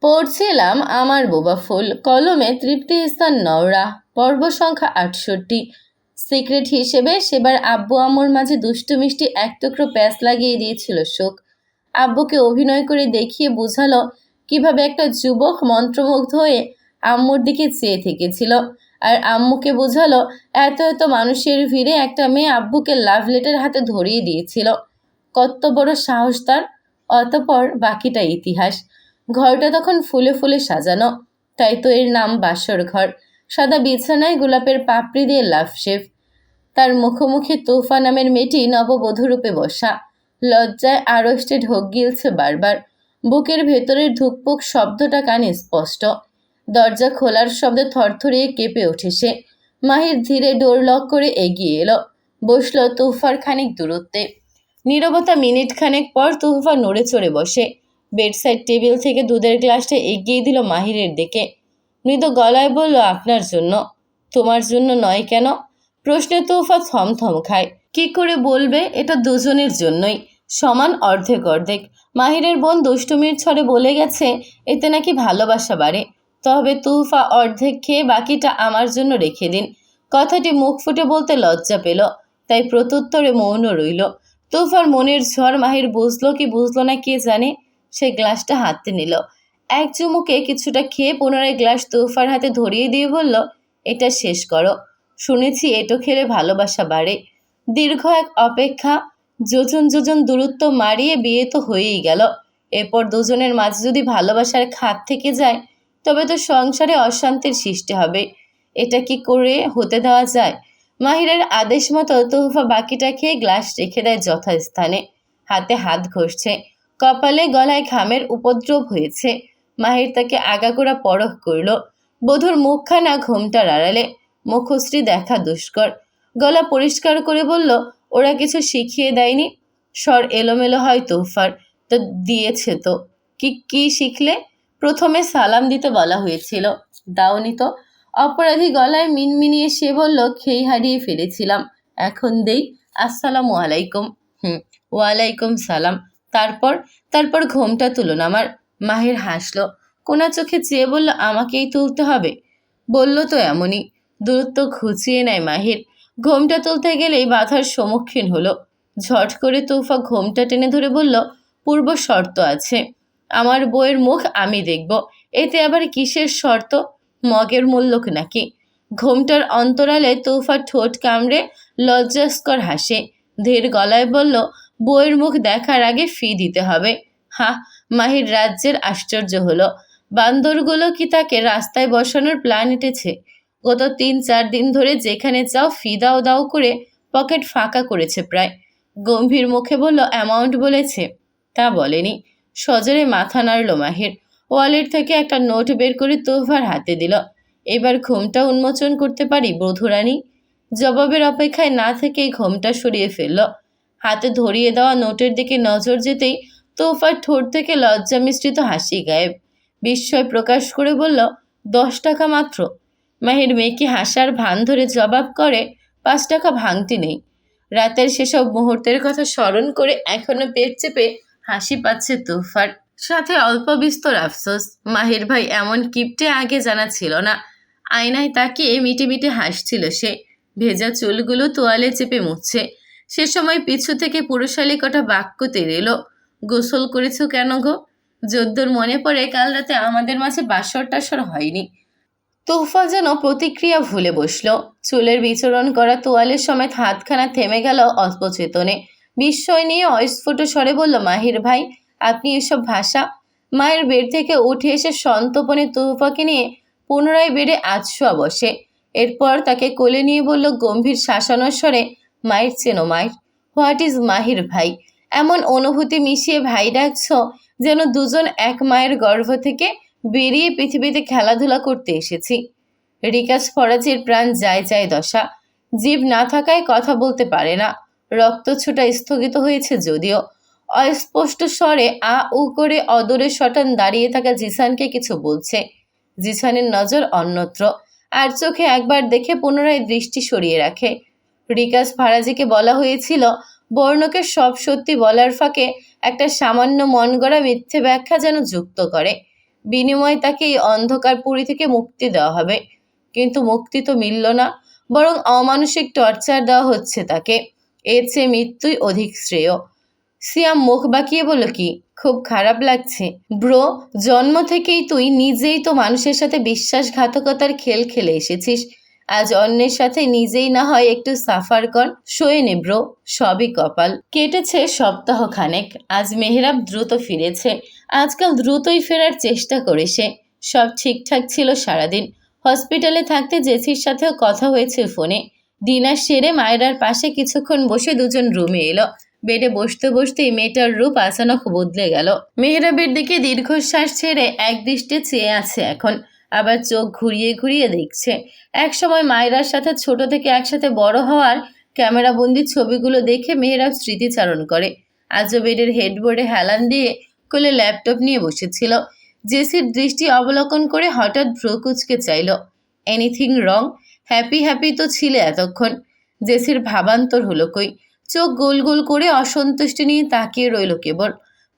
পড়ছিলাম আমার বোবা ফুল, কলমে তৃপ্তি ইহসান নওরা, পর্ব সংখ্যা ৬৮। সিক্রেট হিসেবে সেবার আব্বু আম্মুর মাঝে দুষ্টু মিষ্টি এক টুকরো প্যাঁচ লাগিয়ে দিয়েছিল শোক। আব্বুকে অভিনয় করে দেখিয়ে বোঝালো কিভাবে একটা যুবক মন্ত্রমুগ্ধ হয়ে আম্মুর দিকে চেয়ে থেকেছিল, আর আম্মুকে বোঝালো এত এত মানুষের ভিড়ে একটা মেয়ে আব্বুকে লাভ লেটার হাতে ধরিয়ে দিয়েছিল। কত বড় সাহস তার! অতঃপর বাকিটা ইতিহাস। ঘরটা তখন ফুলে ফুলে সাজানো, তাই তো এর নাম বাসর ঘর। সাদা বিছানায় গোলাপের পাপড়ি দিয়ে লাভ শেফ। তার মুখোমুখি তোফা নামের মেয়েটি নববধূরূপে বসা। লজ্জায় আড়ষ্টে ঢোক গিলছে বারবার। বুকের ভেতরের ধুকপুক শব্দটা কানে স্পষ্ট। দরজা খোলার শব্দে থরথরিয়ে কেঁপে ওঠে সে। মাহির ধীরে ডোর লক করে এগিয়ে এলো, বসল তুফার খানিক দূরত্বে। নীরবতা মিনিট খানেক পর তুফা নড়ে চড়ে বসে। বেডসাইড টেবিল থেকে দুধের গ্লাসটা এগিয়ে দিল মাহিরের দিকে। মৃদু গলায় বলল, আপনার জন্য। তোমার জন্য নয় কেন? প্রশ্নে তুফা থমথম খায়। কি করে বলবে? এটা দুজনের জন্যই, সমান অর্ধেক অর্ধেক। মাহিরের বোন দুষ্টুমির ছড়ে বলে গেছে এতে নাকি ভালোবাসা বাড়ে। তবে তুফা অর্ধেক খেয়ে বাকিটা আমার জন্য রেখে দিন। কথাটি মুখ ফুটে বলতে লজ্জা পেল, তাই প্রত্যুত্তরে মৌন রইল। তুফার মনের ঝড় মাহির বুঝলো কি বুঝলো না কে জানে। সে গ্লাসটা হাতে নিল, এক চুমুকে কিছুটা খেয়ে পুনরায় গ্লাস তুফার হাতে ধরিয়ে দিয়ে বলল, এটা শেষ করো। শুনেছি এটো খেলে ভালোবাসা বাড়ে। দীর্ঘ এক অপেক্ষা, যোজন যোজন দূরত্ব মারিয়ে বিয়ে তো হয়েই গেল। এরপর দুজনের মাঝে যদি ভালোবাসার খাত থেকে যায়, তবে তো সংসারে অশান্তির সৃষ্টি হবে। এটা কি করে হতে দেওয়া যায়? মাহিরের আদেশ মতো তোহফা বাকিটা খেয়ে গ্লাস রেখে দেয় যথাস্থানে। হাতে হাত ঘষছে, কপালে গলায় ঘামের উপদ্রব হয়েছে। মাহির তাকে আগাগোড়া পরখ করল। বধূর মুখখানা ঘোমটার আড়ালে, মুখশ্রী দেখা দুষ্কর। গলা পরিষ্কার করে বলল, ওরা কিছু শিখিয়ে দেয়নি? স্বর এলোমেলো হয় তোহফার। তো দিয়েছে তো। কি কি শিখলে? প্রথমে সালাম দিতে বলা হয়েছিল, দাওনি তো। অপরাধী গলায় মিনমিনিয়ে সে বলল, খেই হারিয়ে ফেলেছিলাম, এখন দেই। আসসালামু আলাইকুম। ওয়ালাইকুম সালাম। তারপর? তারপর ঘোমটা তুলুন আমার। মাহির হাসলো, কোনা চোখে চেয়ে বলল, আমাকেই তুলতে হবে? বলল তো এমনই। দূরত্ব ঘুচিয়ে নেয় মাহির। ঘোমটা তুলতে গেলেই বাধার সম্মুখীন হলো। ঝট করে তুফা ঘোমটা টেনে ধরে বলল, পূর্ব শর্ত আছে। আমার বইয়ের মুখ আমি দেখব। এতে আবার কিসের শর্ত? মগের মূল্যক নাকি? ঘোমটার অন্তরালে তুফা ঠোঁট কামড়ে লজ্জাস্কর হাসে। ধীর গলায় বলল, বইয়ের মুখ দেখার আগে ফি দিতে হবে। মাহির রাজ্যের আশ্চর্য হলো। বান্দরগুলো কি তাকে রাস্তায় বসানোর প্ল্যান এঁটেছে? গত ৩-৪ দিন ধরে যেখানে চাও ফি দাও দাও করে পকেট ফাঁকা করেছে প্রায়। গম্ভীর মুখে বলল, অ্যামাউন্ট বলেছে? তা বলেনি। সজোরে মাথা নাড়ল মাহির। ওয়ালেট থেকে একটা নোট বের করে তোফার হাতে দিল। এবার ঘোমটা উন্মোচন করতে পারি বধূরানী? জবাবের অপেক্ষায় না থেকেই ঘোমটা সরিয়ে ফেলল। হাতে ধরিয়ে দেওয়া নোটের দিকে নজর যেতেই তোফার ঠোঁট থেকে লজ্জা মিশ্রিত হাসি গায়েব। বিস্ময় প্রকাশ করে বলল, 10 টাকা মাত্র। মাহির মেয়েকে হাসার ভান ধরে জবাব করে, 5 টাকা ভাঙতি নেই। রাতের সেসব মুহূর্তের কথা স্মরণ করে এখনো পেট চেপে হাসি পাচ্ছে তোফার, সাথে অল্প বিস্তর আফসোস। মাহির ভাই এমন কিপটে আগে জানা ছিল না। আয়নায় তাকিয়ে মিটি মিটি হাসছিল সে। ভেজা চুলগুলো তোয়ালে চেপে মুছছে। সে সময় পিছু থেকে পুরুষালী কটা বাক্য তেড়ে এলো, গোসল করেছো কেন গো? যদ্দূর মনে পড়ে কাল রাতে আমাদের মাঝে বাসর টাসর হয়নি। তোফা যেন প্রতিক্রিয়া ভুলে বসল। চুলের বিচরণ করা তোয়ালের সমেত হাতখানা থেমে গেল অল্পচেতনে। বিস্ময় নিয়ে অস্ফুট স্বরে বলল, মাহির ভাই, আপনি এসব ভাষা? মায়ের বেড থেকে উঠে এসে সন্তপনে তোফাকে নিয়ে পুনরায় বেডে আধশোয়া বসে। এরপর তাকে কোলে নিয়ে বলল গম্ভীর শাসানোর স্বরে, মায়ের চেনো মায়ের? হোয়াট ইজ মাহির ভাই? এমন অনুভূতি মিশিয়ে ভাই ডাকছ যেন দুজন এক মায়ের গর্ভ থেকে বেরিয়ে পৃথিবীতে খেলাধুলা করতে এসেছি। রিকাজ ফরাজির প্রাণ যায় যায় দশা। জীব না থাকায় কথা বলতে পারে না। রক্ত ছোটা স্থগিত হয়েছে যদিও। অস্পষ্ট স্বরে আ উ করে অদূরে শটান দাঁড়িয়ে থাকা জিসানকে কিছু বলছে। জিসানের নজর অন্যত্র, আর চোখে একবার দেখে পুনরায় দৃষ্টি সরিয়ে রাখে। রিকাজ ফারাজিকে বলা হয়েছিল বর্ণকে সব সত্যি বলার ফাঁকে একটা সামান্য মন গড়া মিথ্যে ব্যাখ্যা যেন যুক্ত করে। বিনিময়ে তাকে এই অন্ধকার পুরী থেকে মুক্তি দেওয়া হবে। কিন্তু মুক্তি তো মিলল না, বরং অমানসিক টর্চার দেওয়া হচ্ছে তাকে। এর চেয়ে মৃত্যুই অধিক শ্রেয়। সিয়াম মুখ বাঁকিয়ে বলল, কি খুব খারাপ লাগছে? ব্রো, জন্ম থেকেই তুই নিজেই তো মানুষের সাথে বিশ্বাসঘাতকতার খেল খেলে এসেছিস। আজ অন্যের সাথে নিজেই না হয় একটু সাফার কর। সয়ে নে ব্রো, সবই কপাল। কেটেছে সপ্তাহ খানেক। আজ মেহরাব দ্রুত ফিরেছে। আজকাল দ্রুতই ফেরার চেষ্টা করে সে। সব ঠিকঠাক ছিল সারাদিন। হসপিটালে থাকতে জেসির সাথেও কথা হয়েছে ফোনে। ডিনার সেরে মায়রার পাশে কিছুক্ষণ বসে দুজন রুমে এলো। বেডে বসতে বসতেই মেয়েটার রূপ আচানক বদলে গেল। মেহরাবের দিকে দীর্ঘশ্বাস ছেড়ে একদৃষ্টে চেয়ে আছে এখন। আবার চোখ ঘুরিয়ে ঘুরিয়ে দেখছে। একসময় মায়রার সাথে ছোট থেকে একসাথে বড় হওয়ার ক্যামেরাবন্দি ছবিগুলো দেখে মেহরাব স্মৃতিচারণ করে। আজও বেডের হেডবোর্ডে হেলান দিয়ে কোলে ল্যাপটপ নিয়ে বসেছিল। জেসির দৃষ্টি অবলোকন করে হঠাৎ ভ্রু কুঁচকে চাইল। Anything wrong? হ্যাপি হ্যাপি তো ছিলে এতক্ষণ। জেসির ভাবান্তর হলো কই। চোখ গোল গোল করে অসন্তুষ্টি নিয়ে তাকিয়ে রইল কেবল।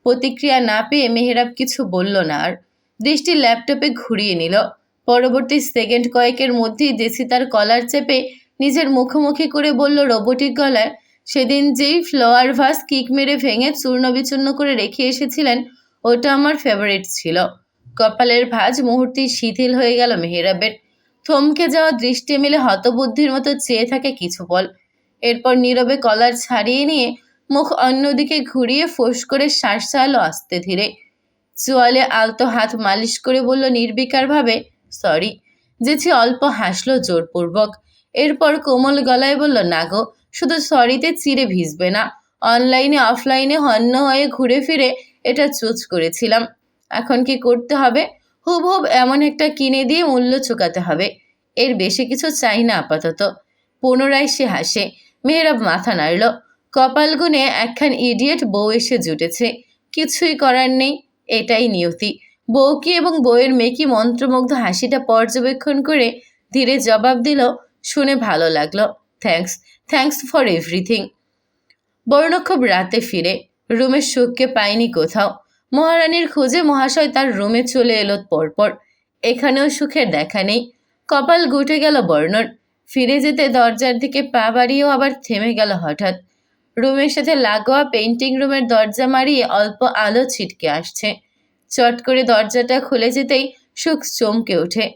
প্রতিক্রিয়া না পেয়ে মেহরাব কিছু বলল না আর। দৃষ্টি ল্যাপটপে ঘুরিয়ে নিল। পরবর্তী সেকেন্ড কয়েকের মধ্যেই জেসি তার কলার চেপে নিজের মুখোমুখি করে বলল রোবোটিক গলায়, সেদিন যেই ফ্লাওয়ার ভাস কিক মেরে ভেঙে চূর্ণ বিচূর্ণ করে রেখে এসেছিলেন, ওটা আমার ফেভারিট ছিল। কপালের ভাঁজ মুহূর্তেই শিথিল হয়ে গেল মেহরাবের। থমকে যাওয়া দৃষ্টি মেলে হতবুদ্ধির মতো চেয়ে থাকে কিছু পল। এরপর নীরবে কলার ছাড়িয়ে নিয়ে মুখ অন্যদিকে ঘুরিয়ে ফোঁস করে শ্বাস ছাড়ল আস্তে ধীরে। চোয়ালে আলতো হাত মালিশ করে বলল নির্বিকারভাবে, সরি। জেছি অল্প হাসল জোরপূর্বক। এরপর কোমল গলায় বলল, না গো, শুধু সরিতে চিরে ভিজবে না। অনলাইনে অফলাইনে হন্য হয়ে ঘুরে ফিরে এটা চুজ করেছিলাম। এখন কি করতে হবে? হুবহুব এমন একটা কিনে দিয়ে মূল্য চুকাতে হবে। এর বেশি কিছু চাই না আপাতত। পুনরায় সে হাসে। মেহরাব মাথা নাড়ল। কপাল গুনে একখান ইডিয়েট বউ এসে জুটেছে। কিছুই করার নেই, এটাই নিয়তি। বউকি এবং বউয়ের মেয়েকি মন্ত্রমুগ্ধ হাসিটা পর্যবেক্ষণ করে ধীরে জবাব দিল, শুনে ভালো লাগলো। Thanks, thanks for everything. বর্ণ খুব রাতে ফিরে। রুমের সুখকে পায়নি কোথাও। মহারানীর খোঁজে মহাশয় তার রুমে চলে এলো পরপর। এখানেও সুখের দেখা নেই। কপাল গুটে গেল বর্ণর। ফিরে যেতে দরজার দিকে পা বাড়িয়েও আবার থেমে গেল হঠাৎ। রুমের সাথে লাগোয়া পেন্টিং রুমের দরজা মারিয়ে অল্প আলো ছিটকে আসছে। চট করে দরজাটা খুলে যেতেই সুখ চমকে ওঠে।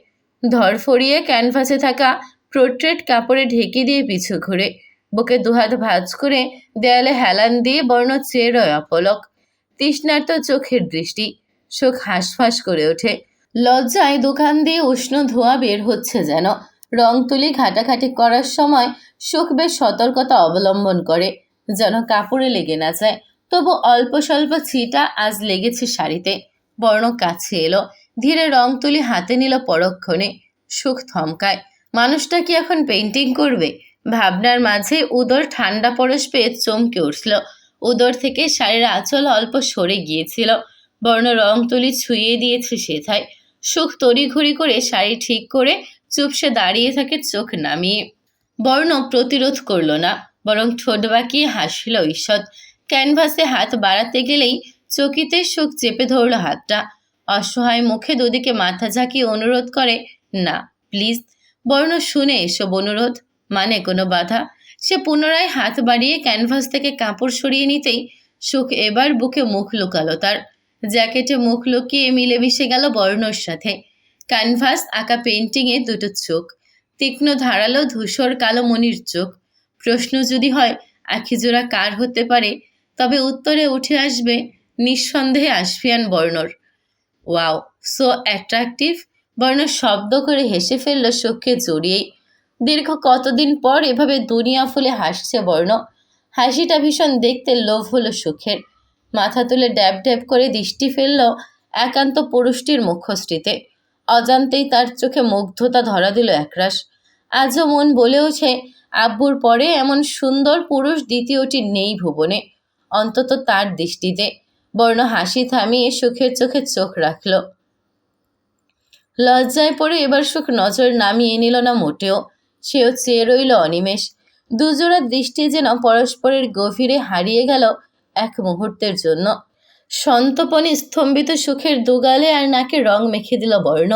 ধরফড়িয়ে ক্যানভাসে থাকা পোর্ট্রেট কাপড়ে ঢেকে দিয়ে পিছু ঘুরে বুকে দুহাত ভাঁজ করে দেয়ালে হেলান দিয়ে বর্ণ চেয়ে রয় অপলক। তৃষ্ণার্ত চোখের দৃষ্টি। সুখ হাঁসফাঁস করে ওঠে। লজ্জায় দোকান দিয়ে উষ্ণ ধোঁয়া বের হচ্ছে যেন। রং তুলি ঘাটাঘাটি করার সময় সুখ বেশ সতর্কতা অবলম্বন করে, যেন কাপড়ে লেগে না যায়। তবু অল্প স্বল্প ছিটা আজ লেগেছে শাড়িতে। বর্ণ কাছে এলো, ধীরে রং তুলি হাতে নিল পরক্ষণে। সুখ থমকায়। মানুষটা কি এখন পেন্টিং করবে? ভাবনার মাঝে উদর ঠান্ডা পরশ পেয়ে চমকে উঠল। উদর থেকে শাড়ির আঁচল অল্প সরে গিয়েছিল। বর্ণ রং তুলি ছুঁয়ে দিয়েছে সেথায়। সুখ তড়িঘড়ি করে শাড়ি ঠিক করে চুপসে দাঁড়িয়ে থাকে চোখ নামিয়ে। বর্ণ প্রতিরোধ করল না, বরং ঠোঁট বাঁকিয়ে হাসিল ঈষৎ। ক্যানভাসে হাত বাড়াতে গেলেই চকিতে সুখ চেপে ধরল হাতটা। অসহায় মুখে দুদিকে মাথা ঝাঁকিয়ে অনুরোধ করে, না প্লিজ। বর্ণ শুনে এসব অনুরোধ মানে কোনো বাধা। সে পুনরায় হাত বাড়িয়ে ক্যানভাস থেকে কাপড় সরিয়ে নিতেই সুখ এবার বুকে মুখ লুকালো তার। জ্যাকেটে মুখ লুকিয়ে মিলেমিশে গেল বর্ণর সাথে। ক্যানভাস আঁকা পেন্টিংয়ে দুটো চোখ, তীক্ষ্ণ ধারালো ধূসর কালো মণির চোখ। প্রশ্ন যদি হয় আখিজোড়া কার হতে পারে, তবে উত্তরে উঠে আসবে নিঃসন্দেহে আসফিয়ান বর্ণর। Wow, so attractive. বর্ণ শব্দ করে হেসে ফেলল সুখকে জড়িয়েই। দীর্ঘ কতদিন পর এভাবে দুনিয়া ফুলে হাসছে বর্ণ। হাসিটা ভীষণ দেখতে লোভ হলো সুখের। মাথা তুলে ড্যাব ড্যাব করে দৃষ্টি ফেলল একান্ত পুরুষটির মুখশ্রীতে। অজান্তেই তার চোখে মুগ্ধতা ধরা দিল একরাশ। আজও মন বলে ওঠে, আব্বুর পরে এমন সুন্দর পুরুষ দ্বিতীয়টি নেই ভুবনে, অন্তত তার দৃষ্টিতে। বর্ণ হাসি থামিয়ে সুখের চোখে চোখ রাখল। লজ্জায় পড়ে এবার সুখ নজর নামিয়ে নিল না মোটেও। সেও চেয়ে রইল অনিমেষ। দুজোড়া দৃষ্টি যেন পরস্পরের গভীরে হারিয়ে গেল এক মুহূর্তের জন্য। সন্তপনে স্তম্ভিত সুখের দুগালে আর নাকে রং মেখে দিল বর্ণ,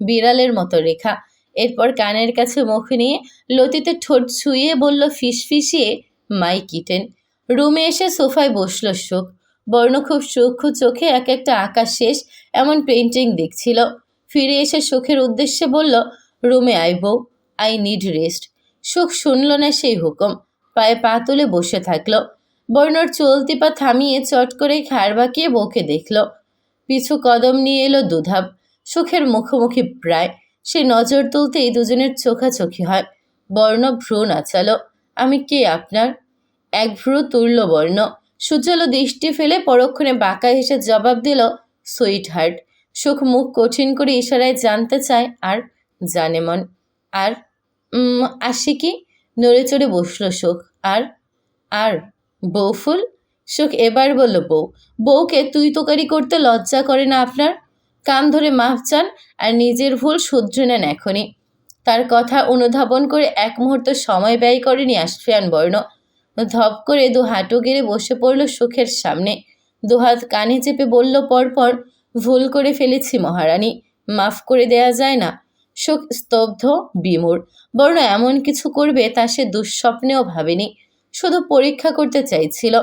বিড়ালের মতো রেখা। এরপর কানের কাছে মুখ নিয়ে লতিতে ঠোঁট ছুঁয়ে বলল ফিসফিসিয়ে, মাই কিটেন। রুমে এসে সোফায় বসল সুখ। বর্ণ খুব সূক্ষ্ম চোখে এক একটা আঁকা শেষ এমন পেইন্টিং দেখছিল। ফিরে এসে সুখের উদ্দেশ্যে বলল, রুমে আইব, আই নিড রেস্ট। সুখ শুনল না সেই হুকুম, পায়ে পা তুলে বসে থাকলো। বর্ণর চলতি পা থামিয়ে চট করে ঘাড় বাঁকিয়ে বউকে দেখল। পিছু কদম নিয়ে এলো দুধাপ। সুখের মুখোমুখি প্রায়। সে নজর তুলতেই দুজনের চোখাচোখি হয়। বর্ণ ভ্রু নাচালো। আমি কে আপনার? এক ভ্রু তুলল বর্ণ। সুচালো দৃষ্টি ফেলে পরক্ষণে বাঁকা হেসে জবাব দিল, সুইট হার্ট। সুখ মুখ কঠিন করে ইশারায় জানতে চায়, আর? জানে মন। আর? আসি কি? নড়ে চড়ে বসল সুখ। আর? আর? বউফুল? সুখ এবার বলল বউ। বউকে তুই তোকারি করতে লজ্জা করে না আপনার? কান ধরে মাফ চান আর নিজের ভুল শুধরে নেন এখনই। তার কথা অনুধাবন করে এক মুহূর্ত সময় ব্যয় করেনি আশফিয়ান বর্ণ। ধপ করে দু হাঁটু গেড়ে বসে পড়ল সুখের সামনে। দুহাত কানে চেপে বলল পরপর, ভুল করে ফেলেছি মহারানী, মাফ করে দেয়া যায় না? সুখ স্তব্ধ, বিমূঢ়। বর্ণ এমন কিছু করবে তা সে দুঃস্বপ্নেও ভাবেনি। শুধু পরীক্ষা করতে চাইছিল।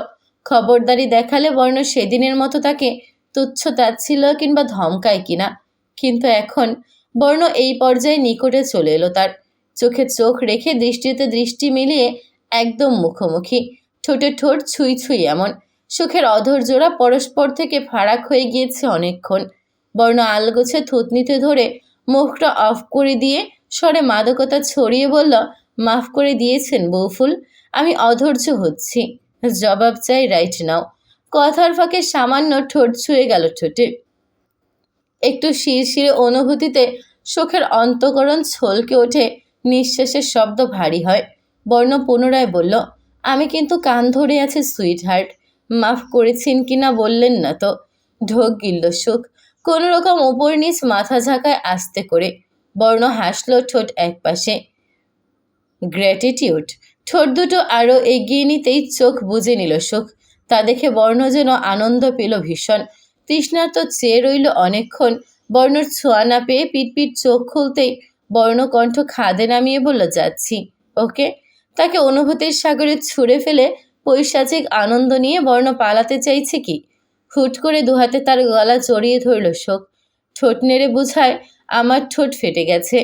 খবরদারি দেখালে বর্ণ সেদিনের মতো তাকে তুচ্ছ তাচ্ছিল্য কিংবা ধমকায় কিনা। কিন্তু এখন বর্ণ এই পর্যায়ে নিকটে চলে এলো তার। চোখে চোখ রেখে দৃষ্টিতে দৃষ্টি মিলিয়ে একদম মুখোমুখি। ঠোঁটে ঠোঁট ছুঁই ছুঁই এমন। সুখের অধৈর্যরা পরস্পর থেকে ফারাক হয়ে গিয়েছে অনেকক্ষণ। বর্ণ আলগোছে থুতনিতে ধরে মুখটা অফ করে দিয়ে স্বরে মাদকতা ছড়িয়ে বলল, মাফ করে দিয়েছেন বউফুল, আমি অধৈর্য হচ্ছি। জবাব চাই রাইট নাও। কথার ফাঁকে সামান্য ঠোঁট ছুঁয়ে গেল ঠোঁটে। একটু শিরশিরে অনুভূতিতে সুখের অন্তঃকরণ ছলকে ওঠে, নিঃশ্বাসের শব্দ ভারী হয়। বর্ণ পুনরায় বলল, আমি কিন্তু কান ধরে আছি সুইট হার্ট, মাফ করেছেন কিনা বললেন না তো। ঢোক গিলল সুখ। কোনো রকম উপর নিচ মাথা ঝাঁকায় আস্তে করে। বর্ণ হাসল ঠোঁট একপাশে। গ্র্যাটিটিউড। ঠোঁট দুটো আরও এগিয়ে নিতেই চোখ বুজে নিল সুখ। তা দেখে বর্ণ যেন আনন্দ পেল ভীষণ। তৃষ্ণার্ত চেয়ে রইল অনেকক্ষণ। বর্ণর ছোঁয়া না পেয়ে পিটপিট চোখ খুলতেই বর্ণকণ্ঠ খাদে নামিয়ে বলল, যাচ্ছি। ওকে। তাকে অনুভূতির সাগরে ছুঁড়ে ফেলে পৈশাচিক আনন্দ নিয়ে বর্ণ পালাতে চাইছে কি? হুট করে দুহাতে তার গলা জড়িয়ে ধরল শোক। ঠোঁট নেড়ে বুঝায়, আমার ঠোঁট ফেটে গেছে।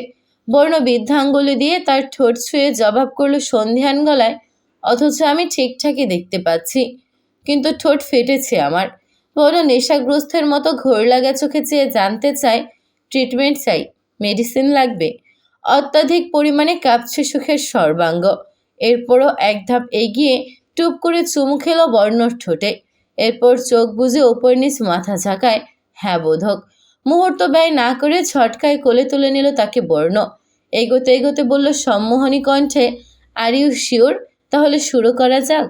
বর্ণ বৃদ্ধাঙ্গুলি দিয়ে তার ঠোঁট ছুঁয়ে জবাব করল সন্ধিহান গলায়, অথচ আমি ঠিকঠাকই দেখতে পাচ্ছি, কিন্তু ঠোঁট ফেটেছে আমার। বর্ণ নেশাগ্রস্তের মতো ঘোর লাগা চোখে চেয়ে জানতে চায়, ট্রিটমেন্ট চাই, মেডিসিন লাগবে? অত্যাধিক পরিমাণে কাঁপছে সুখের সর্বাঙ্গ। এরপরও এক ধাপ এগিয়ে টুপ করে চুমু খেল বর্ণর ঠোঁটে। এরপর চোখ বুজে ওপর নিচ মাথা ঝাঁকায়, হ্যাঁ বোধক। মুহূর্ত ব্যয় না করে ছটকায় কোলে তুলে নিল তাকে বর্ণ। এগোতে এগোতে বলল সম্মোহনী কণ্ঠে, আর ইউ শিওর? তাহলে শুরু করা যাক।